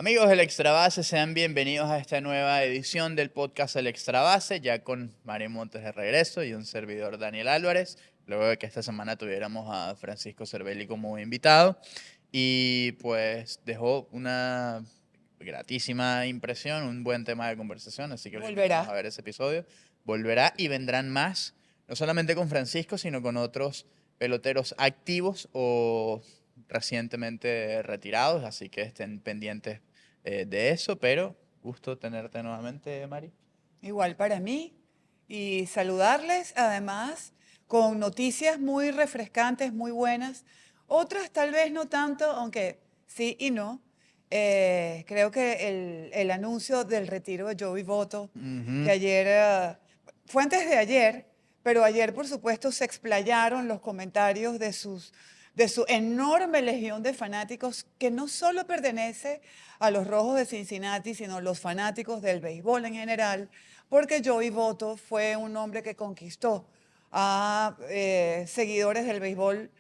Amigos del Extra Base, sean bienvenidos a esta nueva edición del podcast El Extra Base, ya con Mari Montes de regreso y un servidor Daniel Álvarez, luego de que esta semana tuviéramos a Francisco Cervelli como invitado. Y pues dejó una gratísima impresión, un buen tema de conversación, así que los invitamos a Volverá. ver ese episodio. Volverá y vendrán más, no solamente con Francisco, sino con otros peloteros activos o recientemente retirados, así que estén pendientes de eso, pero gusto tenerte nuevamente, Mari. Igual para mí. Y saludarles, además, con noticias muy refrescantes, muy buenas. Otras tal vez no tanto, aunque sí y no. Creo que el anuncio del retiro de Joey Votto, que Ujú. ayer, fue antes de ayer, pero ayer, por supuesto, se explayaron los comentarios de su enorme legión de fanáticos que no solo pertenece a los Rojos de Cincinnati, sino los fanáticos del béisbol en general, porque Joey Votto fue un hombre que conquistó a seguidores del béisbol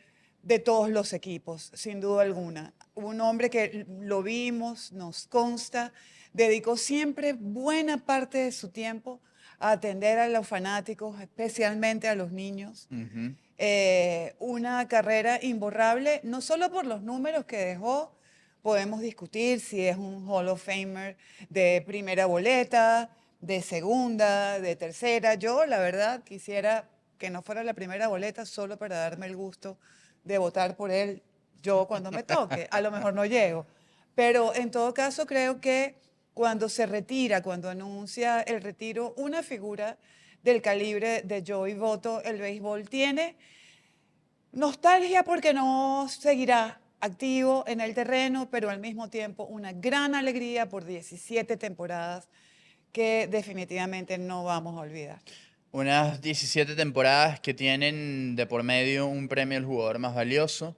de todos los equipos, sin duda alguna. Un hombre que lo vimos, nos consta, dedicó siempre buena parte de su tiempo a atender a los fanáticos, especialmente a los niños. Ujú. Una carrera imborrable, no solo por los números que dejó, podemos discutir si es un Hall of Famer de primera boleta, de segunda, de tercera. Yo, la verdad, quisiera que no fuera la primera boleta solo para darme el gusto de votar por él yo cuando me toque. A lo mejor no llego. Pero en todo caso, creo que cuando se retira, cuando anuncia el retiro, una figura del calibre de Joey Votto, el béisbol tiene nostalgia porque no seguirá activo en el terreno, pero al mismo tiempo una gran alegría por 17 temporadas que definitivamente no vamos a olvidar. Unas 17 temporadas que tienen de por medio un premio al jugador más valioso.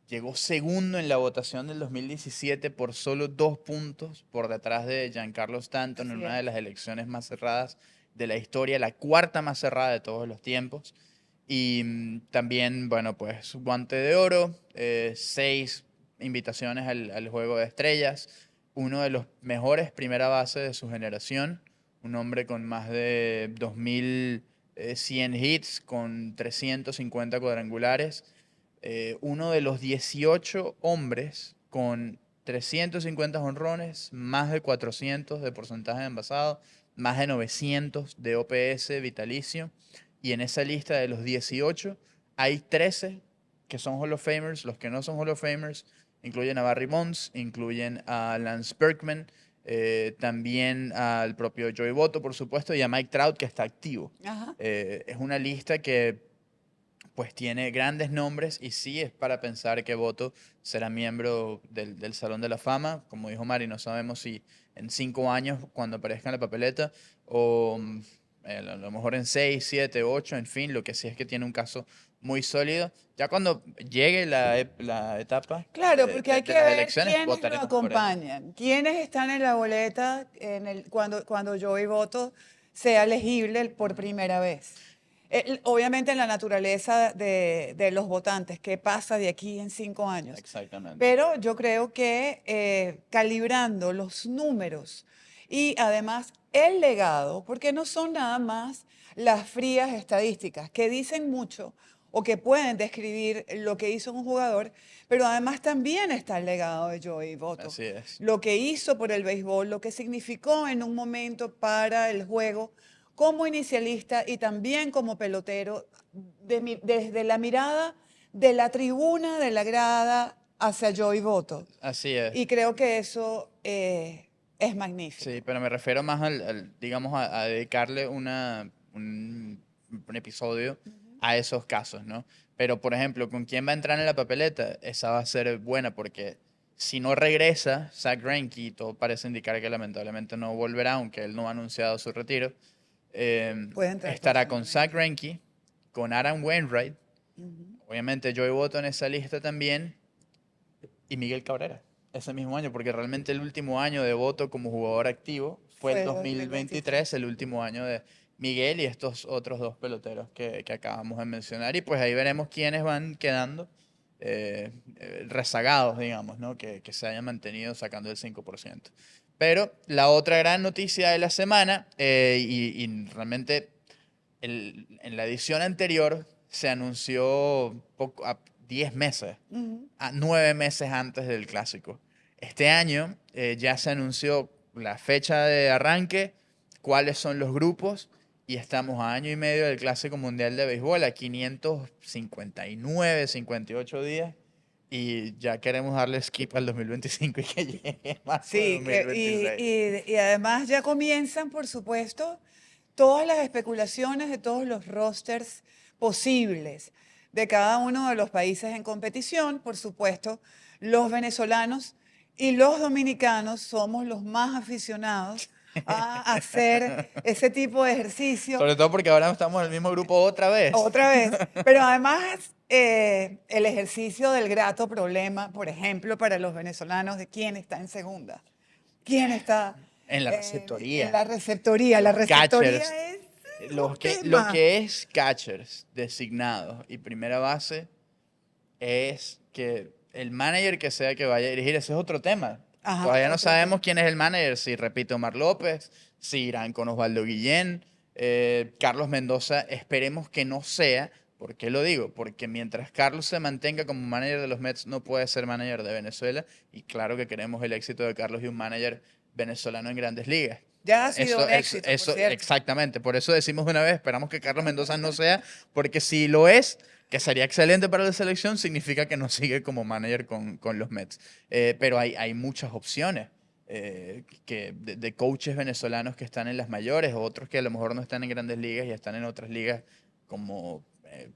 Llegó segundo en la votación del 2017 por solo 2 puntos por detrás de Giancarlo Stanton en Así una de es. las elecciones más cerradas de la historia, la cuarta más cerrada de todos los tiempos. Y también, bueno, pues guante de oro, 6 invitaciones al Juego de Estrellas, uno de los mejores primera base de su generación, un hombre con más de 2100 hits, con 350 cuadrangulares, uno de los 18 hombres con 350 jonrones, más de 400 de porcentaje de envasado, más de 900 de OPS vitalicio. Y en esa lista de los 18 hay 13 que son Hall of Famers. Los que no son Hall of Famers incluyen a Barry Bonds, incluyen a Lance Berkman, también al propio Joey Votto, por supuesto, y a Mike Trout, que está activo. Ajá. Es una lista que pues tiene grandes nombres y sí es para pensar que Boto será miembro del Salón de la Fama. Como dijo Mari, no sabemos si en 5 años, cuando aparezca en la papeleta, o a lo mejor en 6, 7, 8, en fin, lo que sí es que tiene un caso muy sólido. Ya cuando llegue la etapa Claro, porque hay de que las ver elecciones, quiénes lo votaremos por él. acompañan, quiénes están en la boleta cuando Joey Votto sea elegible por primera vez. Obviamente en la naturaleza de los votantes, qué pasa de aquí en 5 años. Exactamente. Pero yo creo que calibrando los números y además el legado, porque no son nada más las frías estadísticas que dicen mucho o que pueden describir lo que hizo un jugador, pero además también está el legado de Joey Votto, Así es. lo que hizo por el béisbol, lo que significó en un momento para el juego como inicialista y también como pelotero, desde la mirada de la tribuna, de la grada, hacia Joey Votto. Así es. Y creo que eso es Sí, magnífico. pero me refiero más digamos, a dedicarle un episodio a esos casos, ¿no? Pero, por ejemplo, ¿con quién va a entrar en la papeleta? Esa va a ser buena porque si no regresa Zach Greinke, y todo parece indicar que lamentablemente no volverá, aunque él no ha anunciado su retiro, Puede entrar estará con Zach perfectamente. Greinke, con Adam Wainwright, Ujú. obviamente Joey Votto en esa lista también, y Miguel Cabrera ese mismo año, porque realmente el último año de Voto como jugador activo fue el Fue el 2023. 2023, el último año de Miguel y estos otros dos peloteros que acabamos de mencionar. Y pues ahí veremos quiénes van quedando rezagados, digamos, ¿no? Que se hayan mantenido sacando el 5%. Pero la otra gran noticia de la semana, y realmente en la edición anterior se anunció a 10 meses, Ujú. a 9 meses antes del clásico. Este año ya se anunció la fecha de arranque, cuáles son los grupos, y estamos a año y medio del Clásico Mundial de Béisbol, a 559, 58 días, y ya queremos darle skip al 2025 y que llegue marzo de Sí, 2026. y además ya comienzan, por supuesto, todas las especulaciones de todos los rosters posibles de cada uno de los países en competición. Por supuesto, los venezolanos y los dominicanos somos los más aficionados a hacer ese tipo de ejercicio. Sobre todo porque ahora estamos en el mismo grupo otra vez. Otra vez. Pero además, el ejercicio del grato problema, por ejemplo, para los venezolanos de quién está en segunda, quién está En la en receptoría. la receptoría. La Los receptoría catchers. es Lo un tema. que es catchers designados y primera base es que el manager que sea que vaya a dirigir, ese es otro tema. Ajá, Todavía no otro tema. sabemos quién es el manager, si repite Omar López, si irán con Osvaldo Guillén, Carlos Mendoza, esperemos que no sea. ¿Por qué lo digo? Porque mientras Carlos se mantenga como manager de los Mets, no puede ser manager de Venezuela. Y claro que queremos el éxito de Carlos y un manager venezolano en Grandes Ligas. Ya ha sido un éxito, por cierto. Exactamente. Por eso decimos de una vez, esperamos que Carlos Mendoza no sea, porque si lo es, que sería excelente para la selección, significa que no sigue como manager con los Mets. Pero hay muchas opciones de coaches venezolanos que están en las mayores, otros que a lo mejor no están en Grandes Ligas y están en otras ligas como,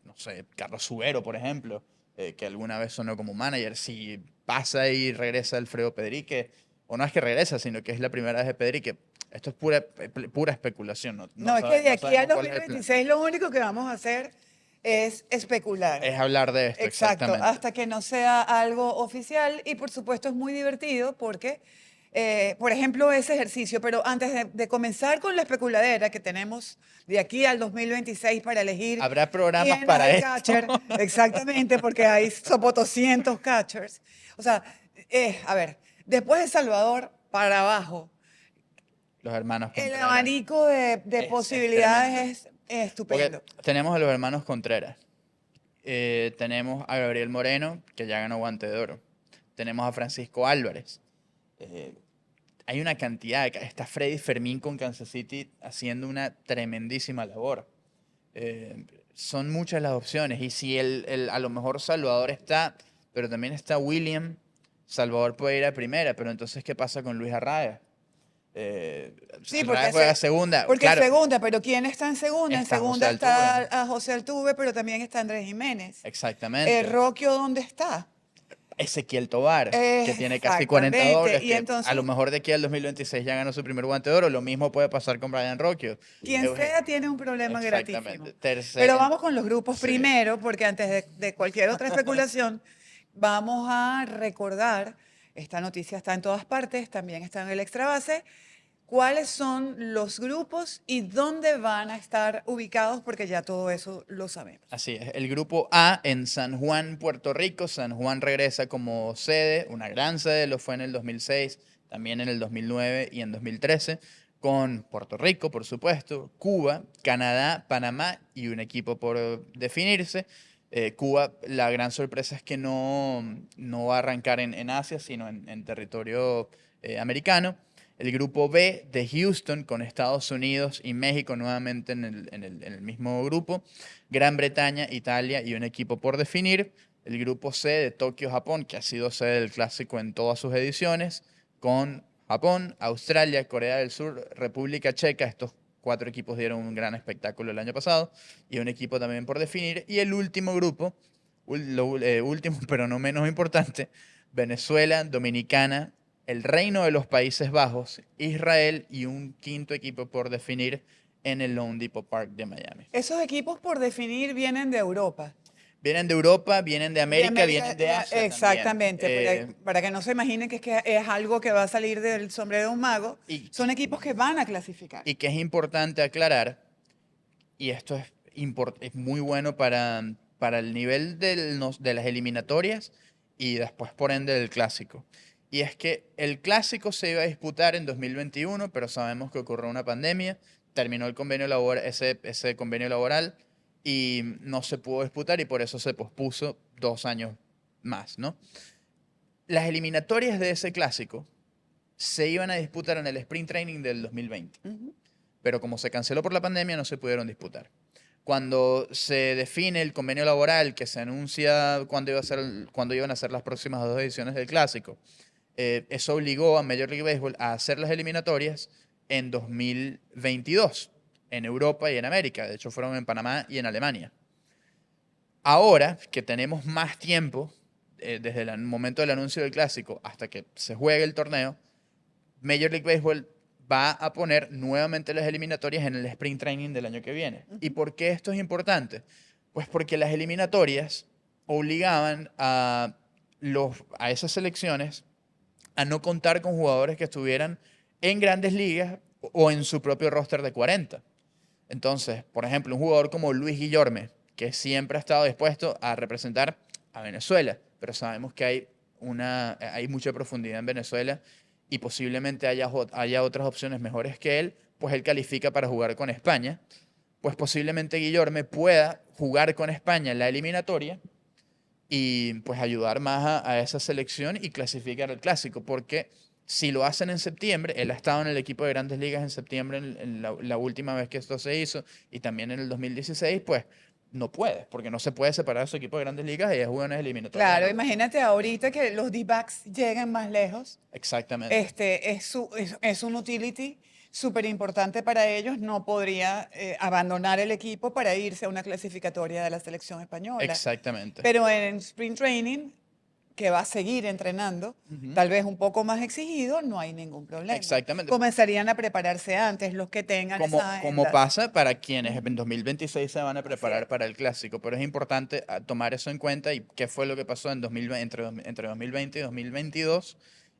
no sé, Carlos Subero, por ejemplo, que alguna vez sonó como manager. Si pasa y regresa Alfredo Pedrique, o no es que regresa, sino que es la primera vez de Pedrique, esto es pura especulación, No, es que de no aquí al sabemos cuál es el plan. 2026 lo único que vamos a hacer es especular. Es hablar de esto, Exacto, exactamente. hasta que no sea algo oficial y por supuesto es muy divertido porque, por ejemplo, ese ejercicio, pero antes de comenzar con la especuladera que tenemos de aquí al 2026 para elegir Habrá programas quién es para el esto. catcher, exactamente, porque hay sopo 200 catchers. O sea, a ver, después de Salvador para abajo, Los hermanos el Contreras. abanico de Es posibilidades tremendo. es Porque estupendo. tenemos a los hermanos Contreras. Tenemos a Gabriel Moreno, que ya ganó Guante de Oro. Tenemos a Francisco Álvarez. Eh, Hay una cantidad. Está Freddy Fermín con Kansas City haciendo una tremendísima labor. Son muchas las opciones. Y si a lo mejor Salvador está, pero también está William, Salvador puede ir a primera. Pero entonces, ¿qué pasa con Luis Arraez? Sí, Arraez juega segunda. porque Claro, segunda, pero ¿quién está en segunda? En está José segunda está Altuve. a José Altuve, pero también está Andrés Jiménez. Exactamente. Roquio, ¿dónde está? Ezequiel Tovar, que tiene casi 40 Exactamente. dobles, Y que a lo entonces, mejor de aquí al 2026 ya ganó su primer Guante de Oro. Lo mismo puede pasar con Brian Rocchio. quien sea tiene un problema Exactamente. gratísimo. Pero vamos con los grupos Sí. primero, porque antes de cualquier otra especulación, vamos a recordar, esta noticia está en todas partes, también está en el Extra Base, cuáles son los grupos y dónde van a estar ubicados, porque ya todo eso lo sabemos. Así es. El grupo A en San Juan, Puerto Rico. San Juan regresa como sede, una gran sede, lo fue en el 2006, también en el 2009 y en 2013, con Puerto Rico, por supuesto, Cuba, Canadá, Panamá y un equipo por definirse. Cuba, la gran sorpresa es que no va a arrancar en Asia, sino en territorio americano. El grupo B de Houston con Estados Unidos y México nuevamente en el mismo grupo. Gran Bretaña, Italia y un equipo por definir. El grupo C de Tokio, Japón, que ha sido sede del clásico en todas sus ediciones, con Japón, Australia, Corea del Sur, República Checa. Estos 4 equipos dieron un gran espectáculo el año pasado. Y un equipo también por definir. Y el último grupo, último pero no menos importante, Venezuela, Dominicana, el Reino de los Países Bajos, Israel y un quinto equipo por definir en el Lone Depot Park de Miami. Esos equipos por definir vienen de Europa. Vienen de Europa, vienen de América, vienen de Asia exactamente, también. para que no se imaginen que es algo que va a salir del sombrero de un mago. Y, Son equipos que van a clasificar. y que es importante aclarar, y esto es muy bueno para el nivel de las eliminatorias y después por ende del clásico. Y es que el clásico se iba a disputar en 2021, pero sabemos que ocurrió una pandemia, terminó el convenio ese convenio laboral y no se pudo disputar y por eso se pospuso 2 años más, ¿no? Las eliminatorias de ese clásico se iban a disputar en el Sprint Training del 2020, Ujú. pero como se canceló por la pandemia no se pudieron disputar. Cuando se define el convenio laboral, que se anuncia cuándo iban a ser las próximas 2 ediciones del clásico, eso obligó a Major League Baseball a hacer las eliminatorias en 2022, en Europa y en América. De hecho, fueron en Panamá y en Alemania. Ahora que tenemos más tiempo, desde el momento del anuncio del clásico hasta que se juegue el torneo, Major League Baseball va a poner nuevamente las eliminatorias en el Sprint Training del año que viene. ¿Y por qué esto es importante? Pues porque las eliminatorias obligaban a esas selecciones a no contar con jugadores que estuvieran en grandes ligas o en su propio roster de 40. Entonces, por ejemplo, un jugador como Luis Guillorme, que siempre ha estado dispuesto a representar a Venezuela, pero sabemos que hay mucha profundidad en Venezuela y posiblemente haya otras opciones mejores que él, pues él califica para jugar con España, pues posiblemente Guillorme pueda jugar con España en la eliminatoria y pues ayudar más a esa selección y clasificar al clásico, porque si lo hacen en septiembre, él ha estado en el equipo de Grandes Ligas en septiembre, en la última vez que esto se hizo, y también en el 2016, pues no puede, porque no se puede separar su equipo de Grandes Ligas y ya juegan las eliminatorias en Claro, Europa. imagínate ahorita que los D-backs lleguen más lejos. Exactamente, Es un utility súper importante para ellos. No podría abandonar el equipo para irse a una clasificatoria de la selección española. exactamente, Pero en Sprint Training, que va a seguir entrenando, ujú, tal vez un poco más exigido, no hay ningún problema. exactamente. Comenzarían a prepararse antes los que tengan esas Como agendas. pasa para quienes en Ujú. 2026 se van a Así es. preparar para el clásico, pero es importante tomar eso en cuenta y qué fue lo que pasó en 2020, entre 2020 y 2022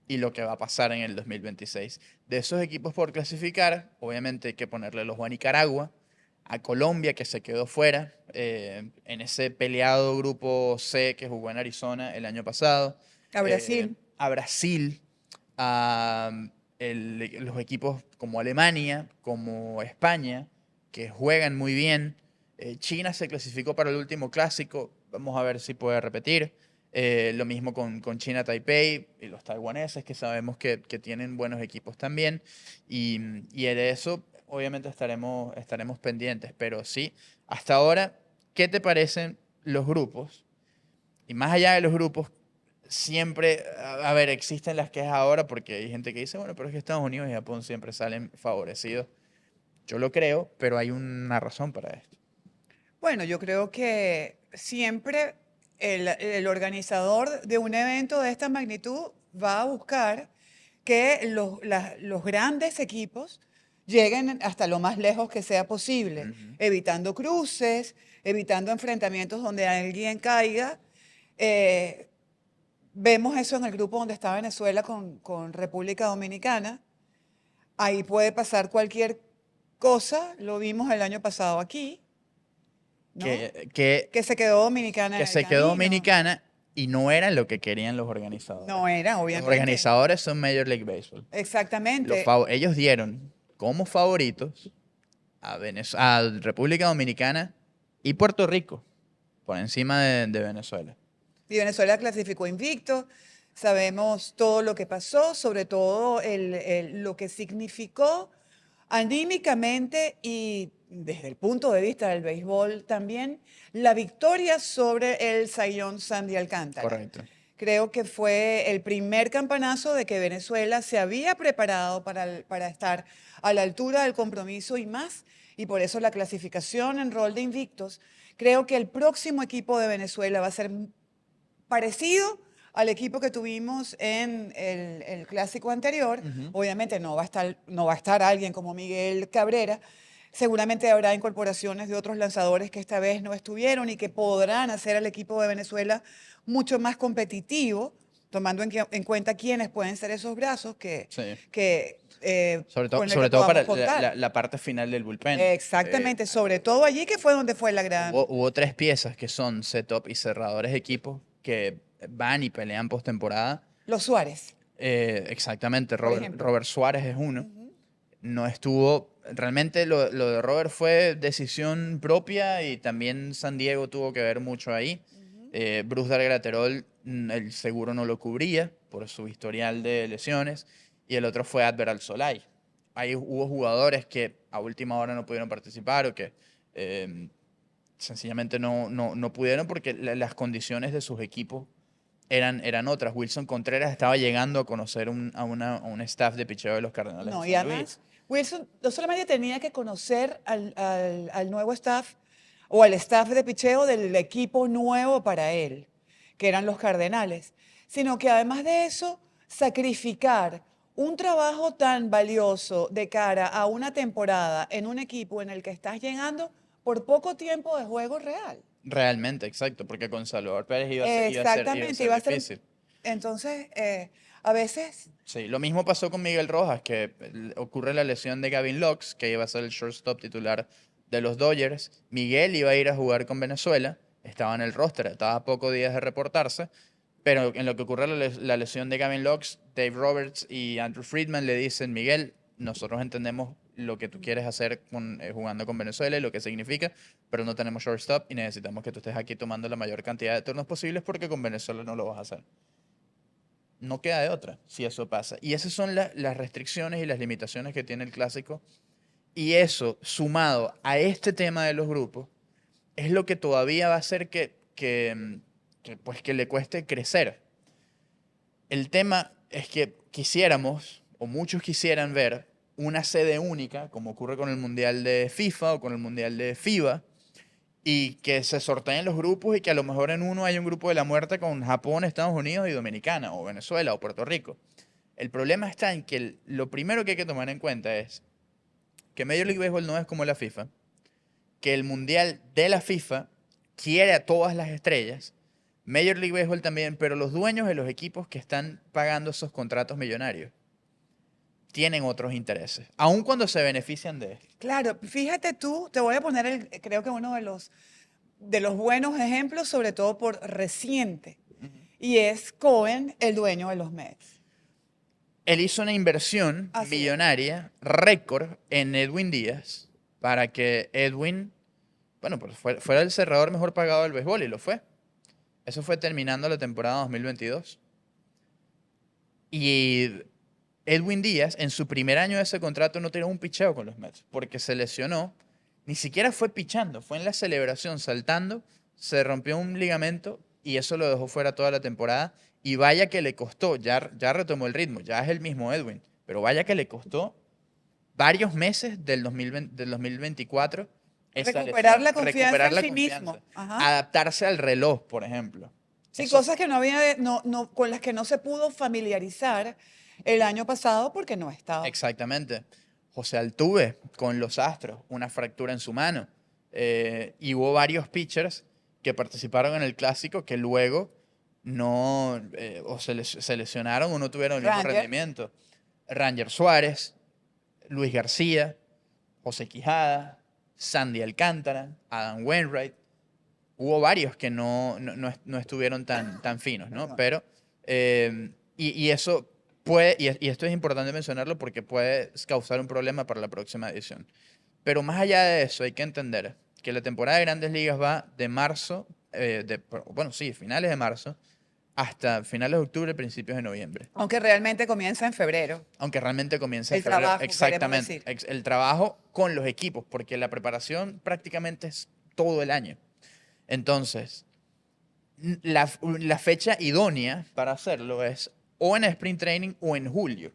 y lo que va a pasar en el 2026. De esos equipos por clasificar, obviamente hay que ponerle el ojo a Nicaragua, a Colombia que se quedó fuera en ese peleado grupo C que jugó en Arizona el año pasado, A Brasil. a Brasil, a los equipos como Alemania, como España, que juegan muy bien. China se clasificó para el último clásico, vamos a ver si puede repetir. Lo mismo con China Taipei y los taiwaneses, que sabemos que tienen buenos equipos también. Y de eso, obviamente, estaremos pendientes. Pero sí, hasta ahora, ¿qué te parecen los grupos? Y más allá de los grupos, siempre, a ver, existen las quejas ahora porque hay gente que dice, bueno, pero es que Estados Unidos y Japón siempre salen favorecidos. Yo lo creo, pero hay una razón para esto. Bueno, yo creo que siempre el organizador de un evento de esta magnitud va a buscar que los grandes equipos lleguen hasta lo más lejos que sea posible, Ujú. evitando cruces, evitando enfrentamientos donde alguien caiga. Eh, Vemos eso en el grupo donde está Venezuela con República Dominicana. Ahí puede pasar cualquier cosa, lo vimos el año pasado aquí, ¿no? Que, que, Que se quedó Dominicana que en el se quedó camino. Dominicana y no era lo que querían los organizadores. No era, Los obviamente. organizadores son Major League Baseball. Exactamente. Ellos dieron como favoritos a República Dominicana y Puerto Rico por encima de Venezuela. Y Venezuela clasificó invicto. Sabemos todo lo que pasó, sobre todo lo que significó anímicamente y desde el punto de vista del béisbol también, la victoria sobre el Sayón Sandy Alcántara. Correcto. Creo que fue el primer campanazo de que Venezuela se había preparado para estar a la altura del compromiso y más, y por eso la clasificación en rol de invictos. Creo que el próximo equipo de Venezuela va a ser parecido al equipo que tuvimos en el clásico anterior. Ujú. Obviamente no va a estar alguien como Miguel Cabrera. Seguramente habrá incorporaciones de otros lanzadores que esta vez no estuvieron y que podrán hacer al equipo de Venezuela mucho más competitivo, tomando en cuenta quiénes pueden ser esos brazos Sí. con el Sobre que todo para podamos contar. la parte final del bullpen. Exactamente, sobre todo allí que fue donde fue la gran... Hubo tres piezas que son setup y cerradores de equipos que van y pelean postemporada. Los Suárez, Exactamente, por ejemplo. Robert Suárez es uno. Ujú. No estuvo, realmente lo de Robert fue decisión propia y también San Diego tuvo que ver mucho ahí. Bruce Dargraterol, el seguro no lo cubría por su historial de lesiones y el otro fue Adveral Solay. Ahí hubo jugadores que a última hora no pudieron participar o que eh, sencillamente no pudieron porque las condiciones de sus equipos eran otras. Wilson Contreras estaba llegando a conocer a un staff de picheo de los Cardenales de No, y San además, Luis. Wilson no solamente tenía que conocer al nuevo staff o al staff de picheo del equipo nuevo para él, que eran los Cardenales, sino que además de eso, sacrificar un trabajo tan valioso de cara a una temporada en un equipo en el que estás llegando por poco tiempo de juego real. Realmente, exacto, porque con Salvador Pérez iba a Exactamente, ser iba a ser... difícil. Entonces, a veces, Sí, lo mismo pasó con Miguel Rojas, que ocurre la lesión de Gavin Lux, que iba a ser el shortstop titular de los Dodgers. Miguel iba a ir a jugar con Venezuela, estaba en el roster, estaba a pocos días de reportarse, pero en lo que ocurre la lesión de Gavin Lux, Dave Roberts y Andrew Friedman le dicen, Miguel, nosotros entendemos lo que tú quieres hacer jugando con Venezuela y lo que significa, pero no tenemos shortstop y necesitamos que tú estés aquí tomando la mayor cantidad de turnos posibles porque con Venezuela no lo vas a hacer. No queda de otra si eso pasa. Y esas son las restricciones y las limitaciones que tiene el clásico. Y eso, sumado a este tema de los grupos, es lo que todavía va a hacer pues, que le cueste crecer. El tema es que quisiéramos, o muchos quisieran ver, una sede única, como ocurre con el Mundial de FIFA o con el Mundial de FIBA, y que se sorteen los grupos y que a lo mejor en uno hay un grupo de la muerte con Japón, Estados Unidos y Dominicana, o Venezuela, o Puerto Rico. El problema está en que lo primero que hay que tomar en cuenta es que Major League Baseball no es como la FIFA, que el Mundial de la FIFA quiere a todas las estrellas, Major League Baseball también, pero los dueños de los equipos que están pagando esos contratos millonarios tienen otros intereses, aun cuando se benefician de esto. claro, fíjate tú, te voy a poner creo que uno de los buenos ejemplos, sobre todo por reciente, y es Cohen, el dueño de los Mets. Él hizo una inversión Así es. millonaria, récord, en Edwin Díaz, para que Edwin, bueno, pues fuera el cerrador mejor pagado del béisbol, y lo fue. Eso fue terminando la temporada 2022. Y Edwin Díaz, en su primer año de ese contrato, no tiró un picheo con los Mets, porque se lesionó. Ni siquiera fue pichando, fue en la celebración, saltando, se rompió un ligamento y eso lo dejó fuera toda la temporada. Y vaya que le costó, ya retomó el ritmo, ya es el mismo Edwin, pero vaya que le costó varios meses del 2024 esa Recuperar lesión, la confianza recuperar en la sí mismo. confianza, Ajá. adaptarse al reloj, por ejemplo. Sí, Eso cosas que no había, con las que no se pudo familiarizar el año pasado porque no estaba. exactamente. José Altuve con los Astros, una fractura en su mano. Y hubo varios pitchers que participaron en el clásico que luego no, o se lesionaron o no tuvieron el mismo Ranger, rendimiento. Ranger Suárez, Luis García, José Quijada, Sandy Alcántara, Adam Wainwright. Hubo varios que no estuvieron tan finos, ¿no? perdón. Pero, y eso puede, y esto es importante mencionarlo porque puede causar un problema para la próxima edición. Pero más allá de eso, hay que entender que la temporada de Grandes Ligas va de marzo, bueno, sí, finales de marzo, hasta finales de octubre, principios de noviembre. Aunque realmente comienza en febrero. Aunque realmente comienza en El febrero. trabajo, queremos Exactamente. decir. El trabajo con los equipos, porque la preparación prácticamente es todo el año. Entonces, la fecha idónea para hacerlo es o en Sprint Training o en julio.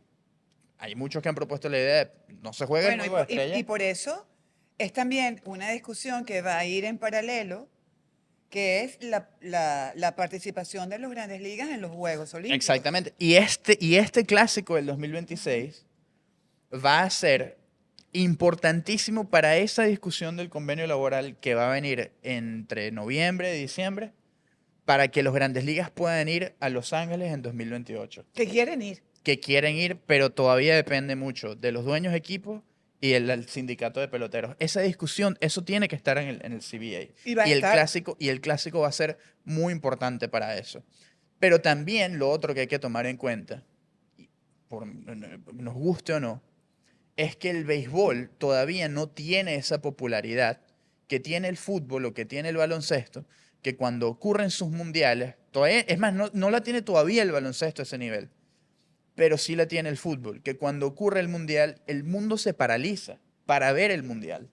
Hay muchos que han propuesto la idea de no se juega el Bueno, juego de y estrella. por eso es también una discusión que va a ir en paralelo, que es la participación de los Grandes Ligas en los Juegos Olímpicos. Exactamente. Y este clásico del 2026 va a ser importantísimo para esa discusión del convenio laboral que va a venir entre noviembre y diciembre, para que los Grandes Ligas puedan ir a Los Ángeles en 2028. Que quieren ir. Que quieren ir, pero todavía depende mucho de los dueños de equipos y el sindicato de peloteros. Esa discusión, eso tiene que estar en el CBA. Y va a estar. El clásico va a ser muy importante para eso. Pero también lo otro que hay que tomar en cuenta, nos guste o no, es que el béisbol todavía no tiene esa popularidad que tiene el fútbol o que tiene el baloncesto, que cuando ocurren sus mundiales, todavía, es más, no la tiene todavía el baloncesto a ese nivel, pero sí la tiene el fútbol, que cuando ocurre el mundial, el mundo se paraliza para ver el mundial.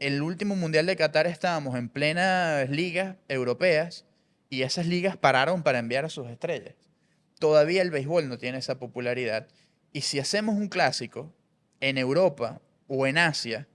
El último mundial de Qatar estábamos en plenas ligas europeas y esas ligas pararon para enviar a sus estrellas. Todavía el béisbol no tiene esa popularidad. Y si hacemos un clásico en Europa o en Asia,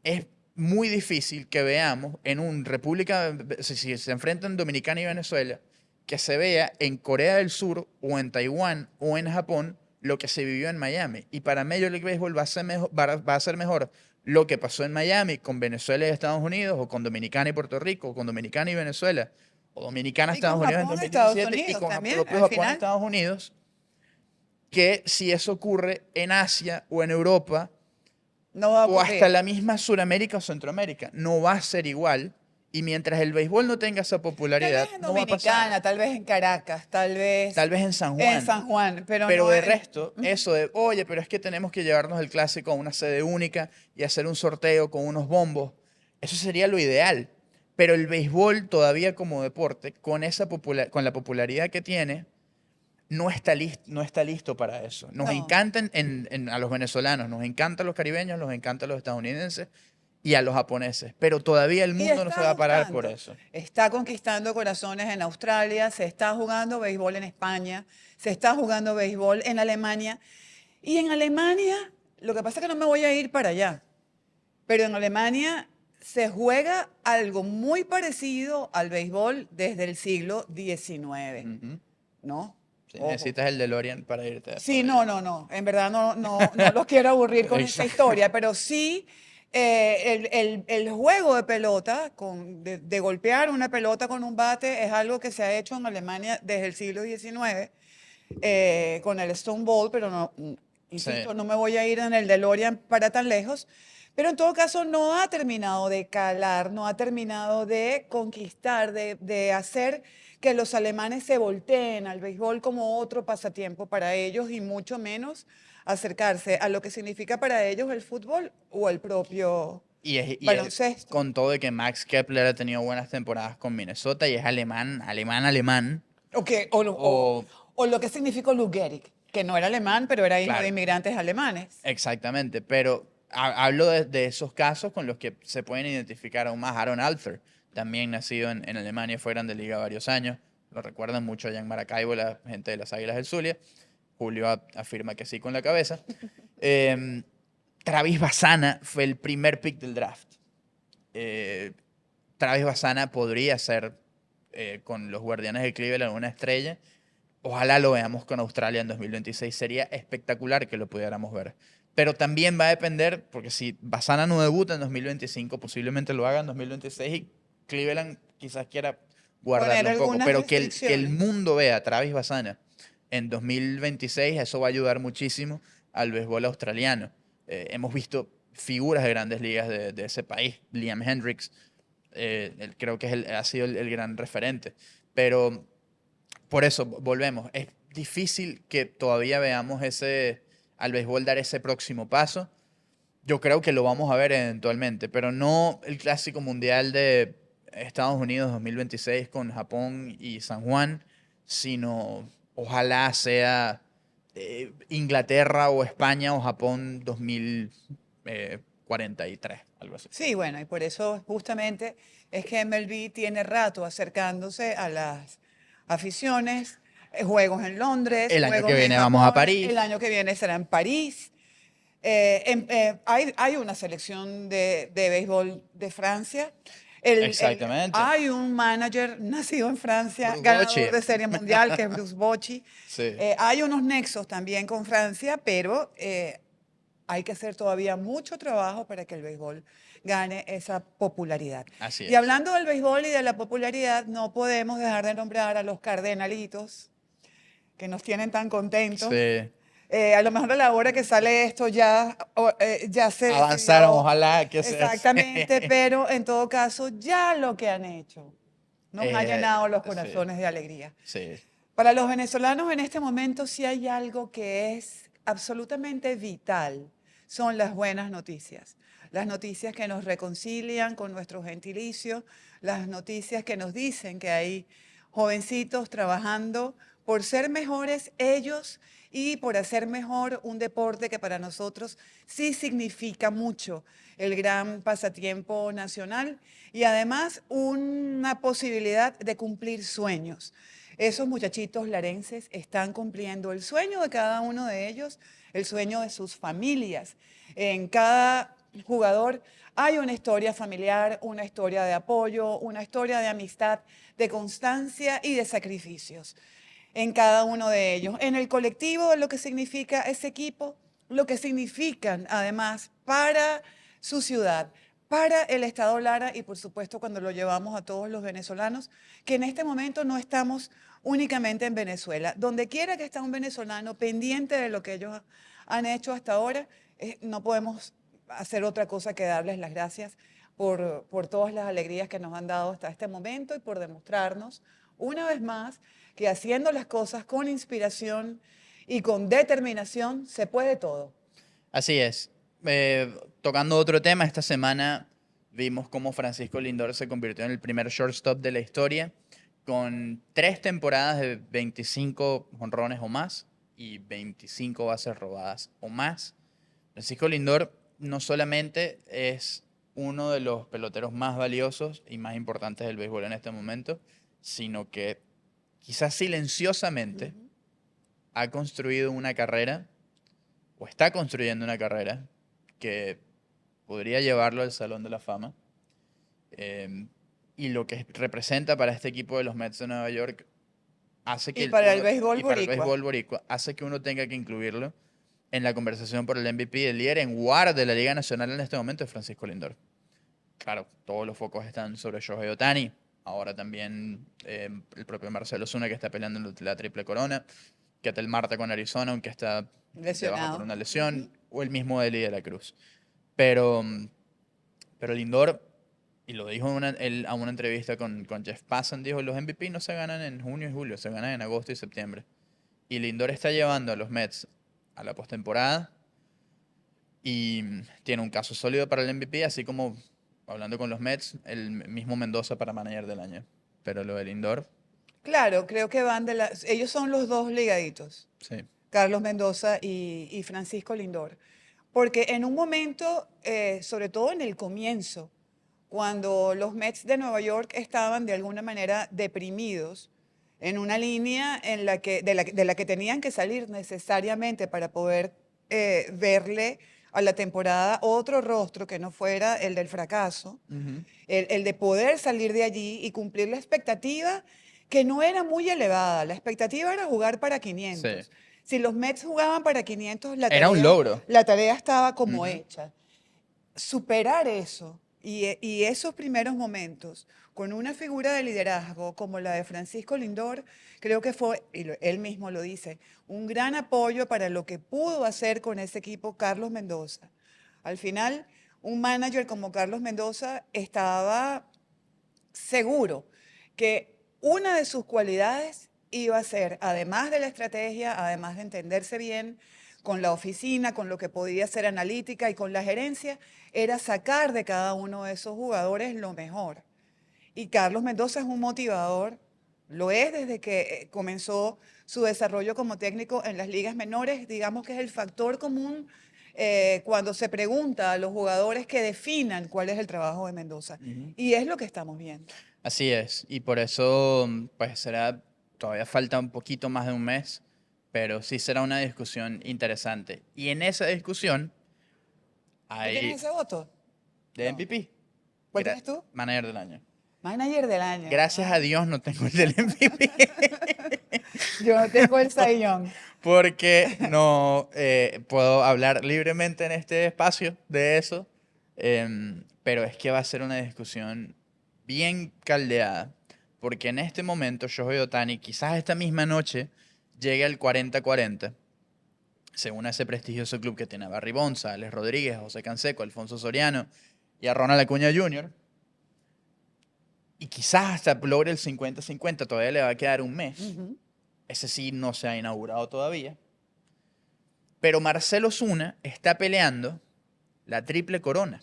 es muy difícil que veamos en un República, si se enfrentan Dominicana y Venezuela, que se vea en Corea del Sur o en Taiwán o en Japón lo que se vivió en Miami. Y para Major League Baseball va a ser mejor lo que pasó en Miami con Venezuela y Estados Unidos, o con Dominicana y Puerto Rico, o con Dominicana y Venezuela, o Dominicana, Y con Estados Unidos en Japón, Estados 2017 y Unidos con también, propio al Japón, final. Estados Unidos, que si eso ocurre en Asia o en Europa, No va a o ocurrir. hasta la misma Sudamérica o Centroamérica, no va a ser igual. Y mientras el béisbol no tenga esa Tal popularidad, vez en no va a Dominicana, pasar. tal vez en Caracas, tal vez Tal vez en San Juan. en San Juan, pero Pero no de en... resto, eso de, oye, pero es que tenemos que llevarnos el clásico a una sede única y hacer un sorteo con unos bombos, eso sería lo ideal. Pero el béisbol todavía como deporte, con con la popularidad que tiene, no está listo para eso. Nos No. encantan a los venezolanos, nos encantan los caribeños, nos encantan los estadounidenses y a los japoneses. Pero todavía el Y mundo no se va a parar por eso. Está conquistando corazones en Australia, se está jugando béisbol en España, se está jugando béisbol en Alemania. Y en Alemania, lo que pasa es que no me voy a ir para allá, pero en Alemania se juega algo muy parecido al béisbol desde el siglo XIX, Ujú. ¿no? Sí, Ojo. necesitas el DeLorean para irte. Sí, para no, allá. no, no. En verdad no los quiero aburrir con esta Exacto. historia, pero sí el juego de pelota, de golpear una pelota con un bate, es algo que se ha hecho en Alemania desde el siglo XIX, con el Stone Ball, pero no, insisto, Sí. no me voy a ir en el DeLorean para tan lejos. Pero en todo caso no ha terminado de calar, no ha terminado de conquistar, de hacer que los alemanes se volteen al béisbol como otro pasatiempo para ellos y mucho menos acercarse a lo que significa para ellos el fútbol o el propio Y es baloncesto. con todo de que Max Kepler ha tenido buenas temporadas con Minnesota y es alemán. O O, lo que significó Lou Gehrig, que no era alemán, pero era hijo claro, de inmigrantes alemanes. exactamente. Pero hablo de esos casos con los que se pueden identificar aún más. Aaron Alfer, también nacido en Alemania, fue grande liga varios años. Lo recuerdan mucho allá en Maracaibo, la gente de las Águilas del Zulia. Julio afirma que sí con la cabeza. Travis Bassana fue el primer pick del draft. Travis Bassana podría ser con los Guardianes de Cleveland una estrella. Ojalá lo veamos con Australia en 2026. Sería espectacular que lo pudiéramos ver. Pero también va a depender, porque si Bassana no debuta en 2025, posiblemente lo haga en 2026 y Cleveland quizás quiera guardarlo Poner un poco. algunas Pero que el restricciones. mundo vea a Travis Bassana en 2026, eso va a ayudar muchísimo al béisbol australiano. Hemos visto figuras de grandes ligas de ese país. Liam Hendricks, creo que ha sido el gran referente. Pero por eso, volvemos. Es difícil que todavía veamos al béisbol dar ese próximo paso. Yo creo que lo vamos a ver eventualmente, pero no el clásico mundial de Estados Unidos 2026 con Japón y San Juan, sino ojalá sea Inglaterra o España o Japón 2043, algo así. Sí, bueno, y por eso justamente es que MLB tiene rato acercándose a las aficiones, juegos en Londres, El año juegos que en viene vamos a Japón, París. el año que viene será en París. Hay una selección de béisbol de Francia. Exactamente. Hay un manager nacido en Francia, Bruce ganador Bochy. de Serie Mundial, que es Bruce Bochy. Sí. Hay unos nexos también con Francia, pero hay que hacer todavía mucho trabajo para que el béisbol gane esa popularidad. Así Y es. hablando del béisbol y de la popularidad, no podemos dejar de nombrar a los Cardenalitos, que nos tienen tan contentos. Sí. A lo mejor a la hora que sale esto ya se Avanzaron, decidió ojalá que sea así. exactamente, pero en todo caso ya lo que han hecho nos ha llenado los Sí, corazones de alegría. sí. Para los venezolanos en este momento sí hay algo que es absolutamente vital, son las buenas noticias. Las noticias que nos reconcilian con nuestro gentilicio, las noticias que nos dicen que hay jovencitos trabajando por ser mejores ellos y por hacer mejor un deporte que para nosotros sí significa mucho, el gran pasatiempo nacional y además una posibilidad de cumplir sueños. Esos muchachitos larenses están cumpliendo el sueño de cada uno de ellos, el sueño de sus familias. En cada jugador hay una historia familiar, una historia de apoyo, una historia de amistad, de constancia y de sacrificios en cada uno de ellos. En el colectivo, lo que significa ese equipo, lo que significan además para su ciudad, para el Estado Lara y por supuesto cuando lo llevamos a todos los venezolanos, que en este momento no estamos únicamente en Venezuela. Donde quiera que está un venezolano pendiente de lo que ellos han hecho hasta ahora, no podemos hacer otra cosa que darles las gracias por todas las alegrías que nos han dado hasta este momento y por demostrarnos una vez más que haciendo las cosas con inspiración y con determinación se puede todo. Así es. Tocando otro tema, esta semana vimos cómo Francisco Lindor se convirtió en el primer shortstop de la historia, con 3 temporadas de 25 jonrones o más y 25 bases robadas o más. Francisco Lindor no solamente es uno de los peloteros más valiosos y más importantes del béisbol en este momento, sino que quizás silenciosamente ha construido una carrera o está construyendo una carrera que podría llevarlo al Salón de la Fama. Y lo que representa para este equipo de los Mets de Nueva York hace que Y para el uno, béisbol y para el boricua. béisbol boricua hace que uno tenga que incluirlo en la conversación por el MVP. El líder en WAR de la Liga Nacional en este momento es Francisco Lindor. Claro, todos los focos están sobre Shohei Ohtani. Ahora también el propio Marcelo Zuna, que está peleando en la triple corona. Ketel Marte con Arizona, aunque está de baja por Lesionado. una lesión. O el mismo Eli de la Cruz. Pero, pero Lindor, y lo dijo a una entrevista con Jeff Passan, dijo, los MVP no se ganan en junio y julio, se ganan en agosto y septiembre. Y Lindor está llevando a los Mets a la postemporada y tiene un caso sólido para el MVP, así como, hablando con los Mets, el mismo Mendoza para manager del año. Pero lo de Lindor, Claro, creo que van de la... Ellos son los dos ligaditos, sí. Carlos Mendoza y Francisco Lindor. Porque en un momento, sobre todo en el comienzo, cuando los Mets de Nueva York estaban de alguna manera deprimidos, en una línea en de la que tenían que salir necesariamente para poder verle a la temporada otro rostro que no fuera el del fracaso, Ujú. el de poder salir de allí y cumplir la expectativa que no era muy elevada. La expectativa era jugar para Sí. 500. Si los Mets jugaban para 500, Era un logro. la tarea estaba como Ujú. hecha. Superar eso y esos primeros momentos con una figura de liderazgo como la de Francisco Lindor, creo que fue, él mismo lo dice, un gran apoyo para lo que pudo hacer con ese equipo Carlos Mendoza. Al final, un manager como Carlos Mendoza estaba seguro que una de sus cualidades iba a ser, además de la estrategia, además de entenderse bien con la oficina, con lo que podía ser analítica y con la gerencia, era sacar de cada uno de esos jugadores lo mejor. Y Carlos Mendoza es un motivador, lo es desde que comenzó su desarrollo como técnico en las ligas menores, digamos que es el factor común cuando se pregunta a los jugadores que definan cuál es el trabajo de Mendoza. Ujú. Y es lo que estamos viendo. Así es, y por eso, pues todavía falta un poquito más de un mes, pero sí será una discusión interesante. Y en esa discusión ¿Tú tienes hay ese voto? de No. MVP, ¿Cuál tienes tú? manager del año. Manager del año. Gracias a Dios no tengo el del MVP. Yo no tengo el Cy Young. Porque no puedo hablar libremente en este espacio de eso. Pero es que va a ser una discusión bien caldeada. Porque en este momento Shohei Ohtani, quizás esta misma noche, llegue al 40-40. Según ese prestigioso club que tiene a Barry Bonds, a Alex Rodríguez, a José Canseco, a Alfonso Soriano y a Ronald Acuña Jr. Y quizás hasta logre el 50-50, todavía le va a quedar un mes. Ujú. Ese sí no se ha inaugurado todavía. Pero Marcelo Zuna está peleando la triple corona.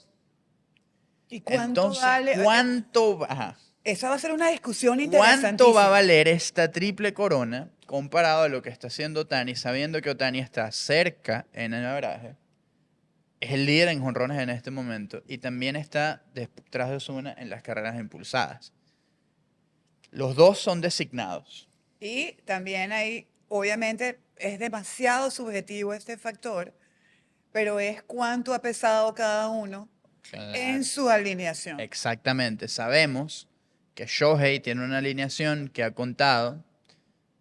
¿Y cuánto Entonces, vale? ajá, Esa va a ser una discusión ¿cuánto va a interesantísima. valer esta triple corona comparado a lo que está haciendo Ohtani, sabiendo que Ohtani está cerca en el average? Es el líder en jonrones en este momento y también está detrás de Ozuna en las carreras impulsadas. Los dos son designados. Y también ahí, obviamente, es demasiado subjetivo este factor, pero es cuánto ha pesado cada uno en Claro. su alineación. Exactamente. Sabemos que Shohei tiene una alineación que ha contado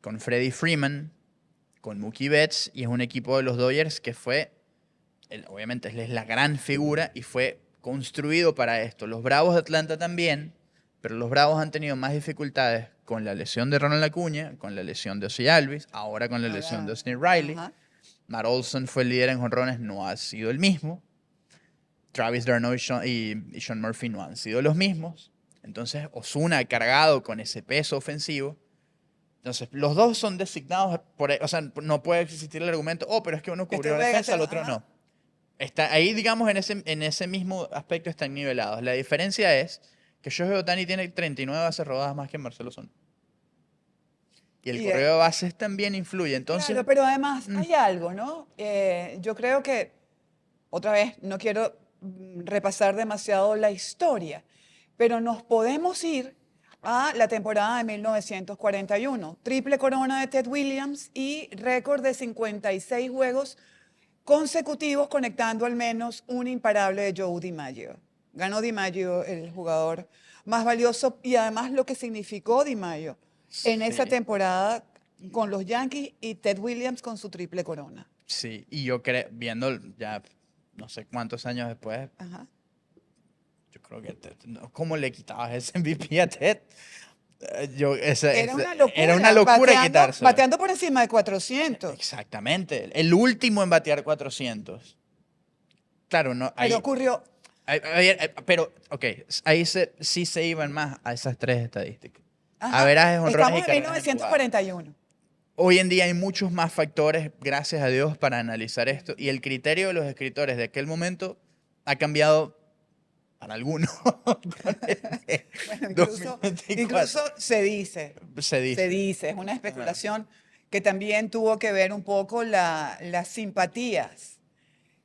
con Freddie Freeman, con Mookie Betts, y es un equipo de los Dodgers que fue, obviamente, él es la gran figura y fue construido para esto. Los Bravos de Atlanta también, pero los Bravos han tenido más dificultades con la lesión de Ronald Acuña, con la lesión de Ozzie Alvis, ahora con la lesión de Austin Riley. Ajá. Matt Olson fue el líder en jonrones, no ha sido el mismo. Travis d'Arnaud y Sean Murphy no han sido los mismos. Entonces, Ozuna ha cargado con ese peso ofensivo. Entonces, los dos son designados, o sea, no puede existir el argumento, pero es que uno cubrió la defensa, el otro no. Está ahí, digamos, en ese mismo aspecto están nivelados. La diferencia es que Shohei Ohtani tiene 39 bases robadas más que Marcelo Zuna. Y el correo de bases también influye. Entonces, Claro, pero además hay algo, ¿no? Yo creo que, otra vez, no quiero repasar demasiado la historia, pero nos podemos ir a la temporada de 1941. Triple corona de Ted Williams y récord de 56 juegos consecutivos conectando al menos un imparable de Joe DiMaggio. Ganó DiMaggio el jugador más valioso y además lo que significó DiMaggio en esa sí, temporada con los Yankees y Ted Williams con su triple corona. sí. Y yo creo, viendo ya no sé cuántos años después, Ajá. yo creo que ¿cómo le quitabas ese MVP a Ted? Era una locura bateando, quitárselo. bateando por encima de 400. Exactamente. El último en batear 400. Claro, no, Pero ocurrió. pero, ok, ahí sí se iban más a esas tres estadísticas. Ajá, Averajes, jonrones estamos y en carreras empujadas. 1941. Hoy en día hay muchos más factores, gracias a Dios, para analizar esto. Y el criterio de los escritores de aquel momento ha cambiado para algunos. Bueno, 2024. incluso se dice, Se dice. es una especulación que también tuvo que ver un poco las simpatías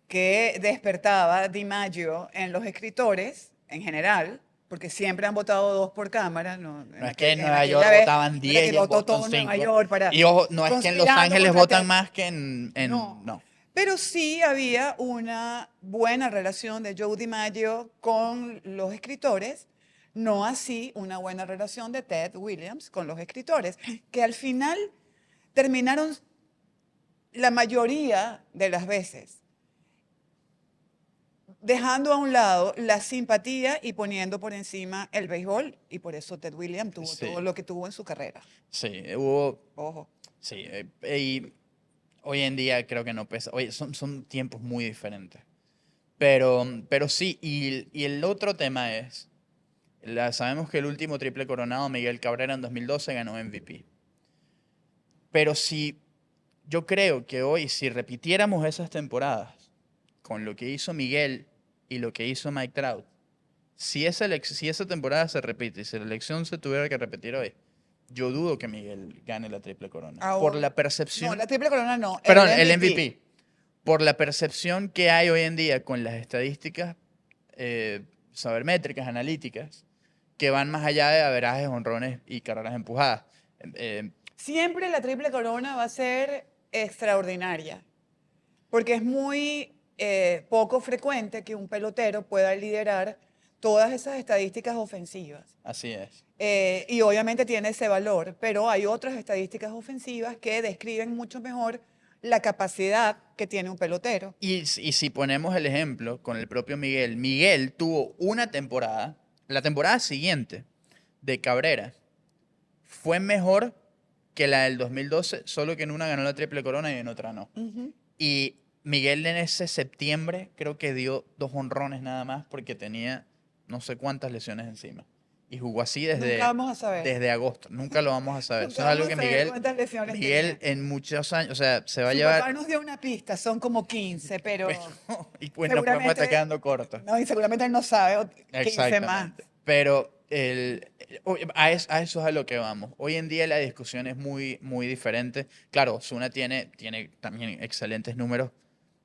que despertaba DiMaggio en los escritores en general, porque siempre han votado 2 por cámara. No, No es que en Nueva York votaban 10 y en votó Boston todo Nueva 5. York para Y ojo, no es que en Los conspirando Ángeles contra votan Ted. más que No. no. Pero sí había una buena relación de Joe DiMaggio con los escritores, no así una buena relación de Ted Williams con los escritores, que al final terminaron la mayoría de las veces dejando a un lado la simpatía y poniendo por encima el béisbol, y por eso Ted Williams tuvo Sí. todo lo que tuvo en su carrera. Sí, hubo. Ojo. Sí, y hoy en día creo que no pesa. Oye, son tiempos muy diferentes. Pero sí, y el otro tema es, sabemos que el último triple coronado, Miguel Cabrera, en 2012 ganó MVP. Pero si yo creo que hoy, si repitiéramos esas temporadas con lo que hizo Miguel y lo que hizo Mike Trout, si esa temporada se repite y si la elección se tuviera que repetir hoy, yo dudo que Miguel gane la triple corona. Por la percepción. No, la triple corona no. Perdón, el MVP. Por la percepción que hay hoy en día con las estadísticas sabermétricas, analíticas, que van más allá de averajes, honrones y carreras empujadas. Siempre la triple corona va a ser extraordinaria, porque es muy poco frecuente que un pelotero pueda liderar todas esas estadísticas ofensivas. Así es. Y obviamente tiene ese valor, pero hay otras estadísticas ofensivas que describen mucho mejor la capacidad que tiene un pelotero. Y si ponemos el ejemplo con el propio Miguel, Miguel tuvo una temporada, la temporada siguiente de Cabrera fue mejor que la del 2012, solo que en una ganó la Triple Corona y en otra no. Y Miguel en ese septiembre creo que dio 2 jonrones nada más porque tenía no sé cuántas lesiones encima. Y jugó así Nunca vamos a saber. desde agosto. Nunca lo vamos a saber. Eso Nunca es algo vamos que a saber Miguel, cuántas lesiones Miguel tenía. en muchos años, o sea, se va a Su llevar... papá nos dio una pista, son como 15, pero y pues nos podemos estar quedando cortos. no, y seguramente él no sabe 15 más. Exactamente. Pero a eso es a lo que vamos. Hoy en día la discusión es muy, muy diferente. Claro, Ozuna tiene también excelentes números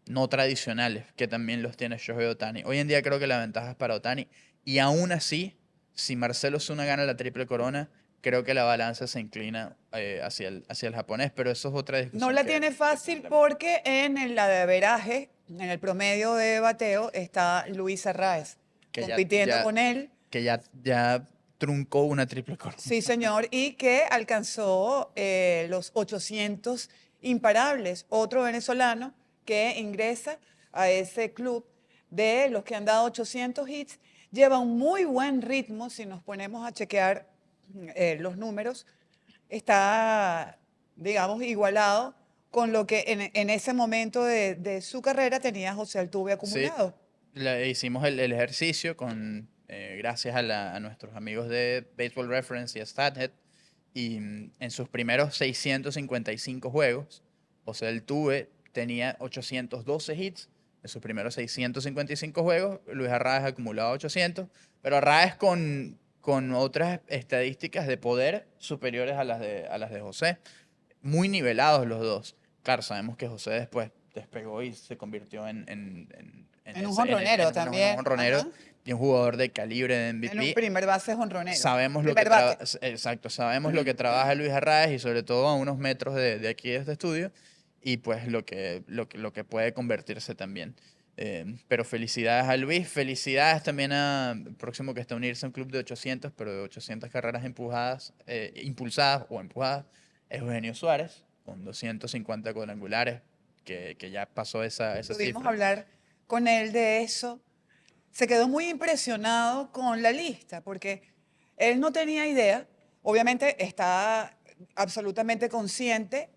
no tradicionales, que también los tiene Shohei Ohtani. Hoy en día creo que la ventaja es para Ohtani. Y aún así, si Marcelo Ozuna gana la Triple Corona, creo que la balanza se inclina hacia el japonés, pero eso es otra discusión. No la tiene fácil porque en la de averaje, en el promedio de bateo, está Luis Arraez Que compitiendo con él. Que ya truncó una Triple Corona. Sí, señor, y que alcanzó los 800 imparables. Otro venezolano que ingresa a ese club de los que han dado 800 hits, lleva un muy buen ritmo, si nos ponemos a chequear los números, está, digamos, igualado con lo que en ese momento de su carrera tenía José Altuve acumulado. Sí, hicimos el ejercicio gracias a nuestros amigos de Baseball Reference y a StatHead, y en sus primeros 655 juegos, José Altuve tenía 812 hits. En sus primeros 655 juegos, Luis Arraez acumulaba 800, pero Arraez con otras estadísticas de poder superiores a las de José. Muy nivelados los dos. Claro, sabemos que José después despegó y se convirtió en un jonronero también. Un jonronero y un jugador de calibre de MVP. En un primer base jonronero. Sabemos lo exacto, sabemos lo que trabaja Luis Arraez y sobre todo a unos metros de aquí de este estudio, y pues lo que puede convertirse también. Pero felicidades a Luis, felicidades también al próximo que está a unirse a un club de 800, pero de 800 carreras impulsadas o empujadas, es Eugenio Suárez, con 250 cuadrangulares, que ya pasó esa Pudimos cifra. hablar con él de eso. Se quedó muy impresionado con la lista, porque él no tenía idea, obviamente está absolutamente consciente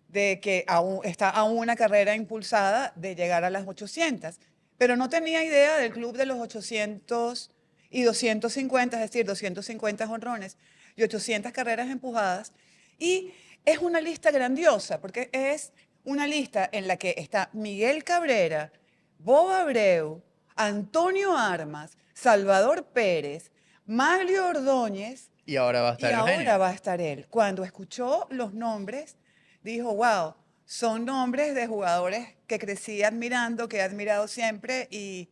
de que está a una carrera impulsada de llegar a las 800, pero no tenía idea del club de los 800 y 250, es decir, 250 jonrones y 800 carreras empujadas. Y es una lista grandiosa, porque es una lista en la que está Miguel Cabrera, Bob Abreu, Antonio Armas, Salvador Pérez, Maglio Ordóñez. Y ahora va a estar Eugenio. Ahora va a estar él. Cuando escuchó los nombres, dijo, wow, son nombres de jugadores que crecí admirando, que he admirado siempre y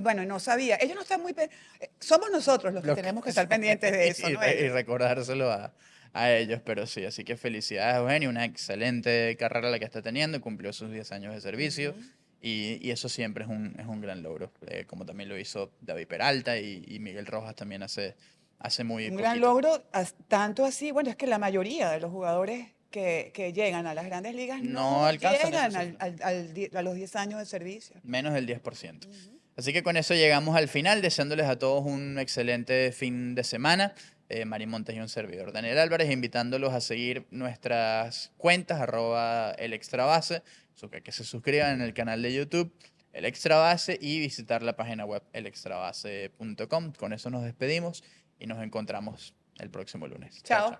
bueno, no sabía. Ellos no están muy... Somos nosotros los que tenemos que estar pendientes de eso, ¿no? Y recordárselo a ellos, pero sí. Así que felicidades, Eugenio. Una excelente carrera la que está teniendo. Cumplió sus 10 años de servicio. Y eso siempre es un gran logro. Como también lo hizo David Peralta y Miguel Rojas también hace muy Un poquito. gran logro, tanto así, bueno, es que la mayoría de los jugadores que llegan a las grandes ligas no alcanzan llegan a los 10 años de servicio. Menos del 10%. Así que con eso llegamos al final, deseándoles a todos un excelente fin de semana. Mari Montes y un servidor, Daniel Álvarez, invitándolos a seguir nuestras cuentas, @elextrabase, que se suscriban en el canal de YouTube, El Extrabase, y visitar la página web elextrabase.com. Con eso nos despedimos y nos encontramos el próximo lunes. Chao.